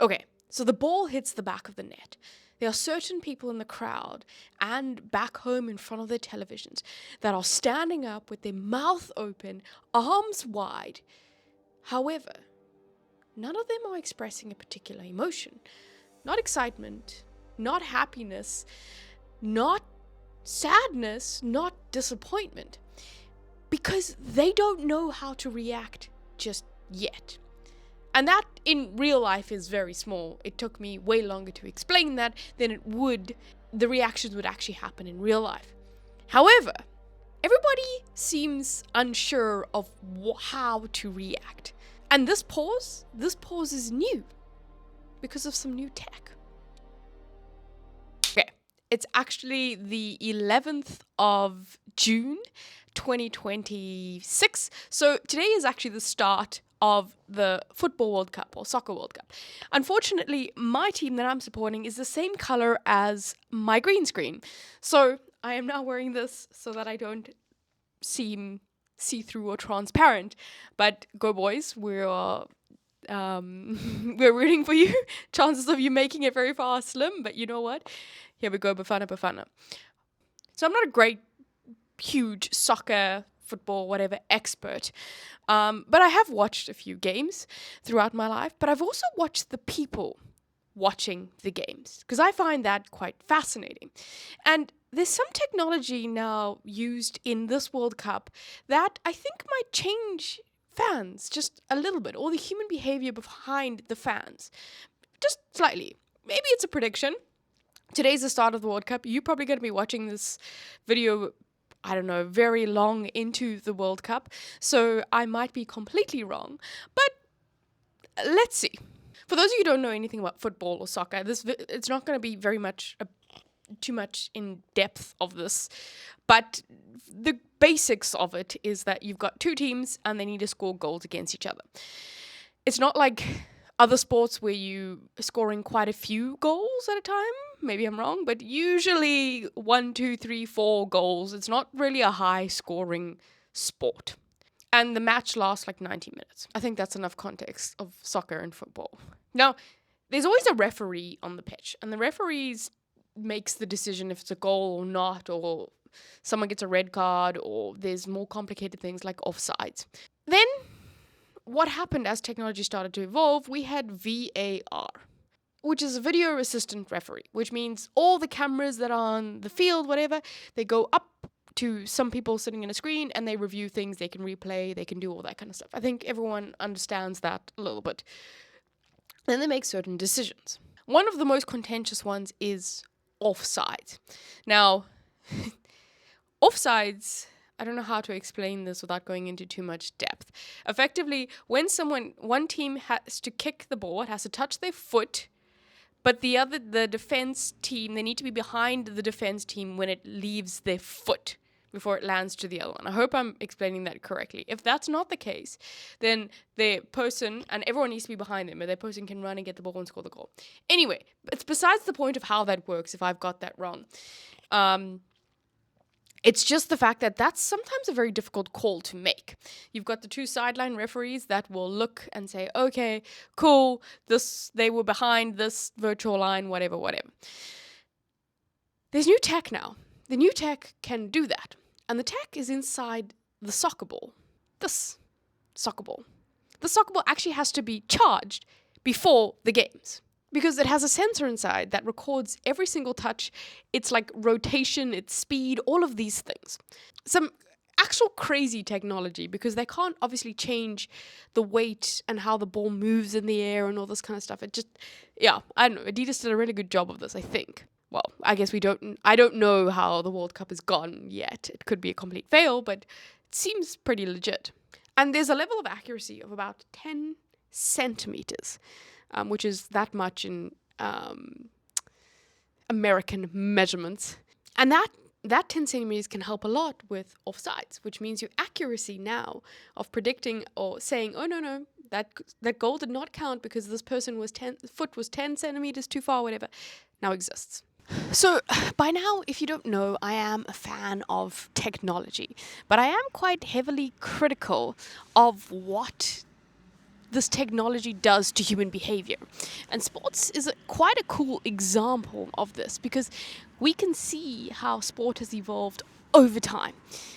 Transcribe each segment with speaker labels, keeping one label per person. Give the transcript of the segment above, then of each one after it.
Speaker 1: Okay, so the ball hits the back of the net. There are certain people in the crowd and back home in front of their televisions that are standing up with their mouth open, arms wide. However, none of them are expressing a particular emotion. Not excitement, not happiness, not sadness, not disappointment. Because they don't know how to react just yet. And that in real life is very small. It took me way longer to explain that than the reactions would actually happen in real life. However, everybody seems unsure of how to react. And this pause is new because of some new tech. Okay, it's actually the 11th of June, 2026. So today is actually the start of the Football World Cup or Soccer World Cup. Unfortunately, my team that I'm supporting is the same color as my green screen. So I am now wearing this so that I don't seem see-through or transparent. But go boys, we're rooting for you. Chances of you making it very far are slim, but you know what? Here we go, Bafana. So I'm not a great, huge soccer, football, whatever expert. But I have watched a few games throughout my life, but I've also watched the people watching the games because I find that quite fascinating. And there's some technology now used in this World Cup that I think might change fans just a little bit, or the human behavior behind the fans, just slightly. Maybe it's a prediction. Today's the start of the World Cup. You're probably going to be watching this video, I don't know, very long into the World Cup, so I might be completely wrong, but let's see. For those of you who don't know anything about football or soccer, it's not going to be very much, too much in depth of this, but the basics of it is that you've got two teams and they need to score goals against each other. It's not like other sports where you are scoring quite a few goals at a time. Maybe I'm wrong, but usually 1, 2, 3, 4 goals. It's not really a high scoring sport. And the match lasts like 90 minutes. I think that's enough context of soccer and football. Now, there's always a referee on the pitch, and the referee makes the decision if it's a goal or not, or someone gets a red card, or there's more complicated things like offsides. Then, what happened as technology started to evolve, we had VAR, which is a video assistant referee, which means all the cameras that are on the field, whatever, they go up to some people sitting in a screen and they review things, they can replay, they can do all that kind of stuff. I think everyone understands that a little bit. Then they make certain decisions. One of the most contentious ones is offsides. Now, offsides, I don't know how to explain this without going into too much depth. Effectively, when one team has to kick the ball, it has to touch their foot, but the defense team, they need to be behind the defense team when it leaves their foot before it lands to the other one. I hope I'm explaining that correctly. If that's not the case, then the person, and everyone needs to be behind them, but their person can run and get the ball and score the goal. Anyway, it's besides the point of how that works if I've got that wrong. It's just the fact that that's sometimes a very difficult call to make. You've got the two sideline referees that will look and say, okay, cool, they were behind this virtual line, whatever. There's new tech now. The new tech can do that. And the tech is inside the soccer ball. This soccer ball. The soccer ball actually has to be charged before the games, because it has a sensor inside that records every single touch. It's like rotation, it's speed, all of these things. Some actual crazy technology, because they can't obviously change the weight and how the ball moves in the air and all this kind of stuff. It just, I don't know. Adidas did a really good job of this, I think. Well, I guess I don't know how the World Cup has gone yet. It could be a complete fail, but it seems pretty legit. And there's a level of accuracy of about 10 centimeters. Which is that much in American measurements. And that 10 centimeters can help a lot with offsides, which means your accuracy now of predicting or saying, oh, no, that goal did not count because this person foot was 10 centimeters too far, whatever, now exists. So by now, if you don't know, I am a fan of technology, but I am quite heavily critical of what this technology does to human behavior. And sports is quite a cool example of this, because we can see how sport has evolved over time.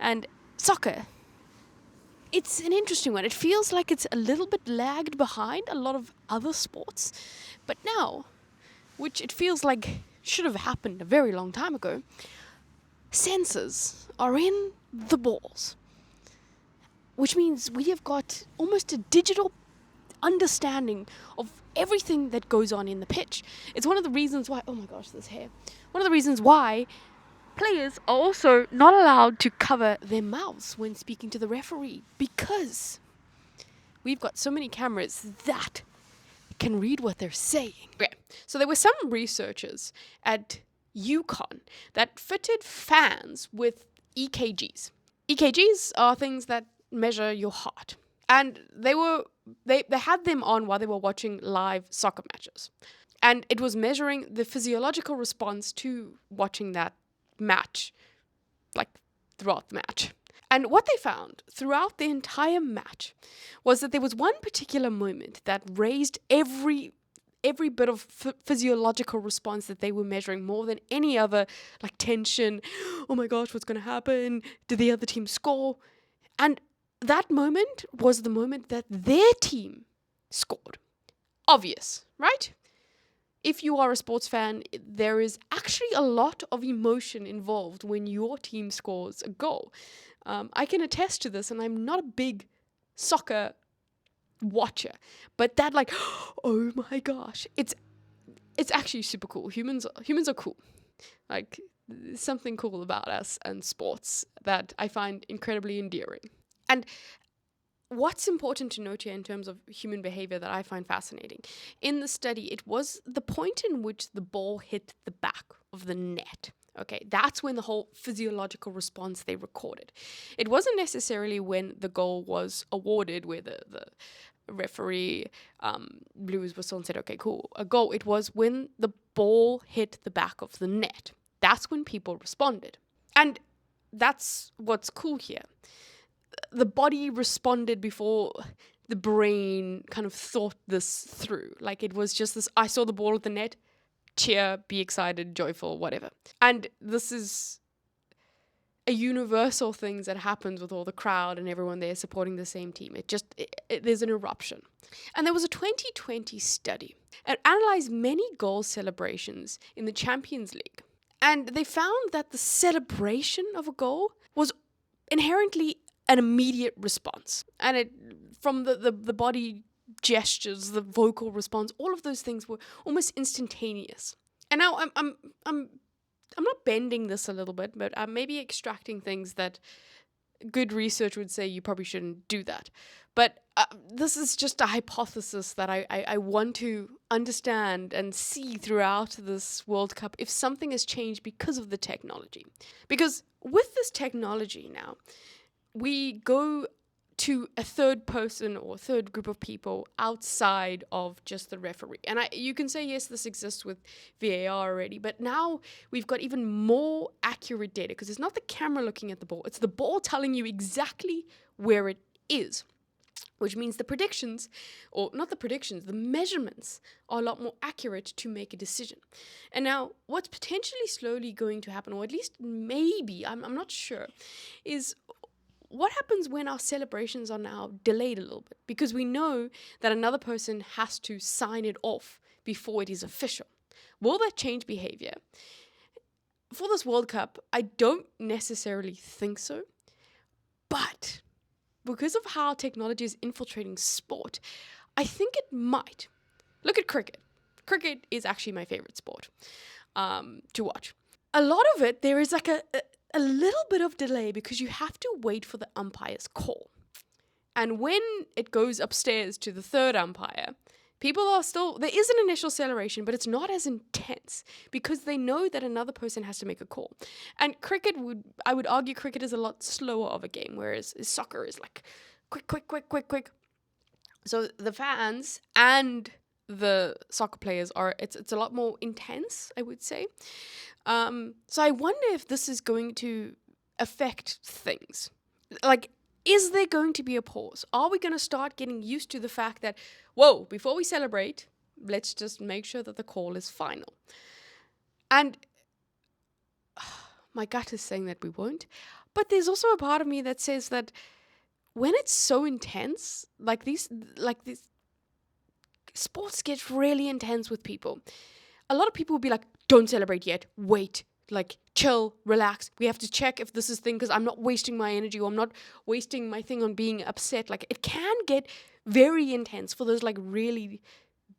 Speaker 1: And soccer, it's an interesting one. It feels like it's a little bit lagged behind a lot of other sports. But now, which it feels like should have happened a very long time ago, sensors are in the balls, which means we have got almost a digital understanding of everything that goes on in the pitch. It's one of the reasons why, oh my gosh, this hair. One of the reasons why players are also not allowed to cover their mouths when speaking to the referee, because we've got so many cameras that can read what they're saying. Okay, so there were some researchers at UConn that fitted fans with EKGs. EKGs are things that measure your heart. And they had them on while they were watching live soccer matches. And it was measuring the physiological response to watching that match, like throughout the match. And what they found throughout the entire match was that there was one particular moment that raised every bit of physiological response that they were measuring more than any other, like tension. Oh my gosh, what's going to happen? Did the other team score? And that moment was the moment that their team scored. Obvious, right? If you are a sports fan, there is actually a lot of emotion involved when your team scores a goal. I can attest to this, and I'm not a big soccer watcher, but that, like, oh my gosh, it's actually super cool. Humans are cool. Like, there's something cool about us and sports that I find incredibly endearing. And what's important to note here in terms of human behavior that I find fascinating, in the study, it was the point in which the ball hit the back of the net. Okay, that's when the whole physiological response they recorded. It wasn't necessarily when the goal was awarded, where the referee blew his whistle and said, okay, cool, a goal. It was when the ball hit the back of the net. That's when people responded. And that's what's cool here. The body responded before the brain kind of thought this through. Like, it was just this, I saw the ball at the net, cheer, be excited, joyful, whatever. And this is a universal thing that happens with all the crowd and everyone there supporting the same team. There's an eruption. And there was a 2020 study that analyzed many goal celebrations in the Champions League. And they found that the celebration of a goal was inherently an immediate response. And it, from the body gestures, the vocal response, all of those things were almost instantaneous. And now I'm not bending this a little bit, but I'm maybe extracting things that good research would say you probably shouldn't do that. But this is just a hypothesis that I want to understand and see throughout this World Cup if something has changed because of the technology. Because with this technology now, we go to a third person or third group of people outside of just the referee. And you can say, yes, this exists with VAR already, but now we've got even more accurate data, because it's not the camera looking at the ball, it's the ball telling you exactly where it is, which means the predictions, or not the predictions, the measurements are a lot more accurate to make a decision. And now what's potentially slowly going to happen, or at least maybe, I'm not sure, is what happens when our celebrations are now delayed a little bit? Because we know that another person has to sign it off before it is official. Will that change behavior? For this World Cup, I don't necessarily think so. But because of how technology is infiltrating sport, I think it might. Look at cricket. Cricket is actually my favorite sport to watch. A lot of it, there is like a little bit of delay because you have to wait for the umpire's call. And when it goes upstairs to the third umpire, people are still, there is an initial celebration, but it's not as intense because they know that another person has to make a call. And I would argue cricket is a lot slower of a game, whereas soccer is like quick. So the fans and the soccer players it's a lot more intense, I would say. So I wonder if this is going to affect things. Like, Is there going to be a pause? Are we going to start getting used to the fact that, whoa, before we celebrate, let's just make sure that the call is final? And my gut is saying that we won't. But there's also a part of me that says that when it's so intense, like these sports get really intense with people. A lot of people will be like, don't celebrate yet, wait, like chill, relax. We have to check if this is thing, because I'm not wasting my energy, or I'm not wasting my thing on being upset. Like, it can get very intense for those like really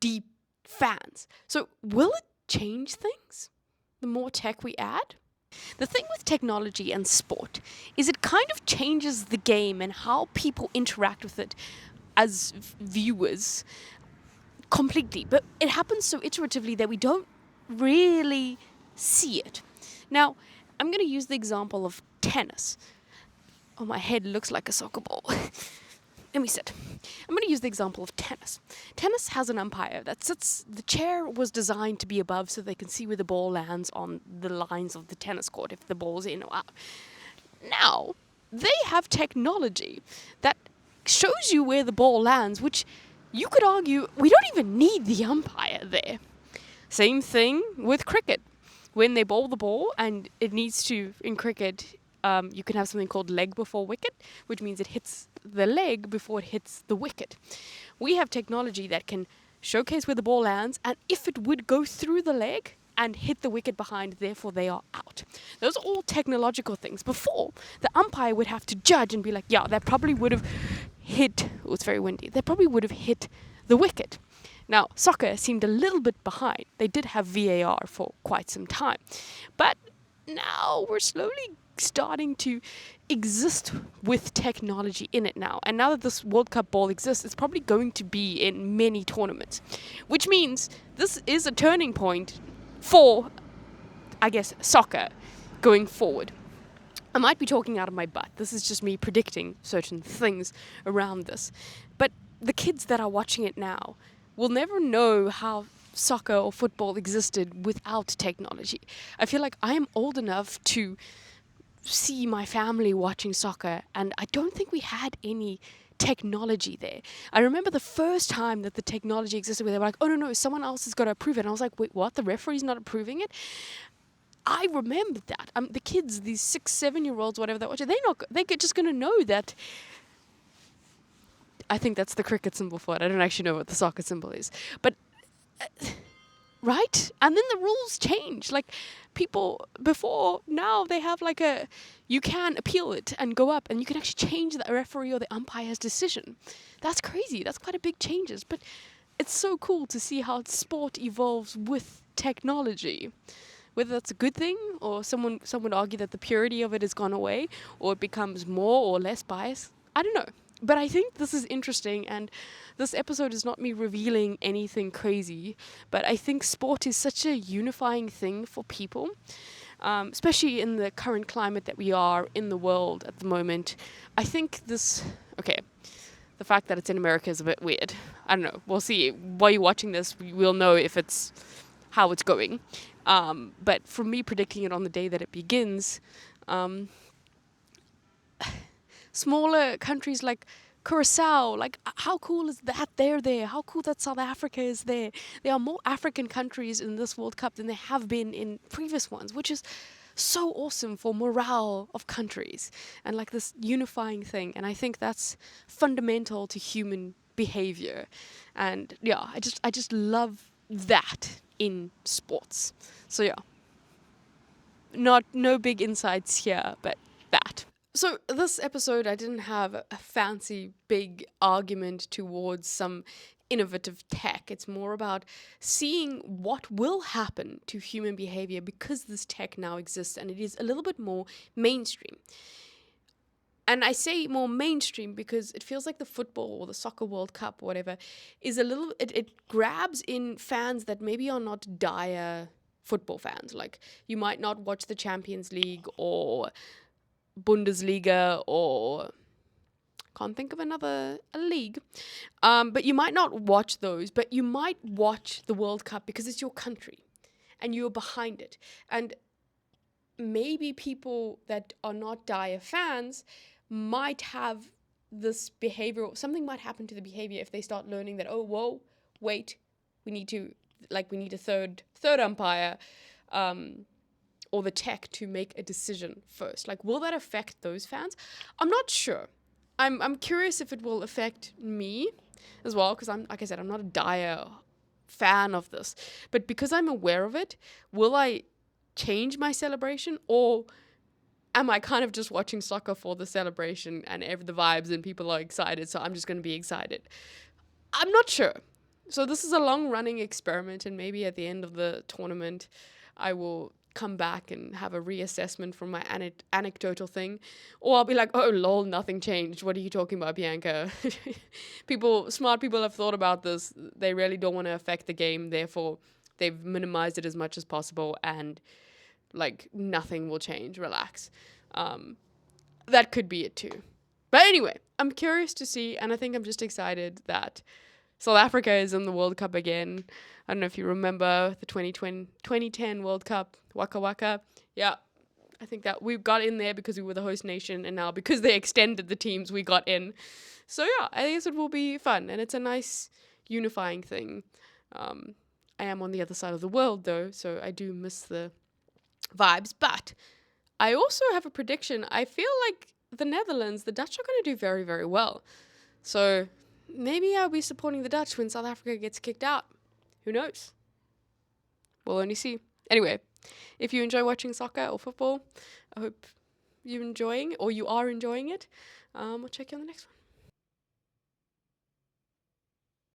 Speaker 1: deep fans. So will it change things the more tech we add? The thing with technology and sport is it kind of changes the game and how people interact with it as viewers completely. But it happens so iteratively that we don't really see it. Now, I'm going to use the example of tennis. Oh, my head looks like a soccer ball. Let me sit. I'm going to use the example of tennis. Tennis has an umpire that sits, the chair was designed to be above so they can see where the ball lands on the lines of the tennis court, if the ball's in or out. Now, they have technology that shows you where the ball lands, which you could argue we don't even need the umpire there. Same thing with cricket. When they bowl the ball, and it needs to, in cricket, you can have something called leg before wicket, which means it hits the leg before it hits the wicket. We have technology that can showcase where the ball lands, and if it would go through the leg and hit the wicket behind, therefore they are out. Those are all technological things. Before, the umpire would have to judge and be like, yeah, that probably would have hit, oh, it's very windy, that probably would have hit the wicket. Now, soccer seemed a little bit behind. They did have VAR for quite some time. But now we're slowly starting to exist with technology in it now. And now that this World Cup ball exists, it's probably going to be in many tournaments. Which means this is a turning point for, I guess, soccer going forward. I might be talking out of my butt. This is just me predicting certain things around this. But the kids that are watching it now will never know how soccer or football existed without technology. I feel like I am old enough to see my family watching soccer, and I don't think we had any technology there. I remember the first time that the technology existed where they were like, oh no, someone else has got to approve it. And I was like, wait, what? The referee's not approving it? I remembered that. The kids, these 6, 7-year-olds, whatever they're watching, they're just going to know that. I think that's the cricket symbol for it. I don't actually know what the soccer symbol is. But, right? And then the rules change. Like, people before, now they have like you can appeal it and go up, and you can actually change the referee or the umpire's decision. That's crazy. That's quite a big changes. But it's so cool to see how sport evolves with technology. Whether that's a good thing, or someone would argue that the purity of it has gone away, or it becomes more or less biased. I don't know. But I think this is interesting, and this episode is not me revealing anything crazy, but I think sport is such a unifying thing for people, especially in the current climate that we are in the world at the moment. I think the fact that it's in America is a bit weird. I don't know. We'll see. While you're watching this, we'll know if it's how it's going. But from me predicting it on the day that it begins, smaller countries like Curacao, like how cool is that they're there? How cool that South Africa is there? There are more African countries in this World Cup than there have been in previous ones, which is so awesome for morale of countries and like this unifying thing. And I think that's fundamental to human behavior. And yeah, I just love that in sports. So yeah, no big insights here, but that. So this episode, I didn't have a fancy big argument towards some innovative tech. It's more about seeing what will happen to human behavior because this tech now exists, and it is a little bit more mainstream. And I say more mainstream because it feels like the football or the soccer World Cup or whatever is it grabs in fans that maybe are not dire football fans. Like, you might not watch the Champions League or Bundesliga, or can't think of a league, but you might not watch those, but you might watch the World Cup because it's your country and you're behind it. And maybe people that are not dire fans might have this behavior, something might happen to the behavior if they start learning that, oh, whoa, wait, we need a third umpire, or the tech to make a decision first. Like, will that affect those fans? I'm not sure. I'm curious if it will affect me as well, because like I said, I'm not a dire fan of this. But because I'm aware of it, will I change my celebration, or am I kind of just watching soccer for the celebration and the vibes and people are excited, so I'm just going to be excited? I'm not sure. So this is a long-running experiment, and maybe at the end of the tournament, I will come back and have a reassessment from my anecdotal thing, or I'll be like, oh lol, nothing changed, what are you talking about, Bianca? Smart people have thought about this. They really don't want to affect the game, therefore they've minimized it as much as possible, and like nothing will change, relax. That could be it too. But anyway, I'm curious to see, and I think I'm just excited that South Africa is in the World Cup again. I don't know if you remember the 2010 World Cup, Waka Waka. Yeah, I think that we got in there because we were the host nation, and now because they extended the teams, we got in. So yeah, I guess it will be fun, and it's a nice unifying thing. I am on the other side of the world though, so I do miss the vibes. But I also have a prediction. I feel like the Dutch are going to do very, very well. So maybe I'll be supporting the Dutch when South Africa gets kicked out. Who knows? We'll only see. Anyway, if you enjoy watching soccer or football, I hope you are enjoying it. We'll check you on the next one.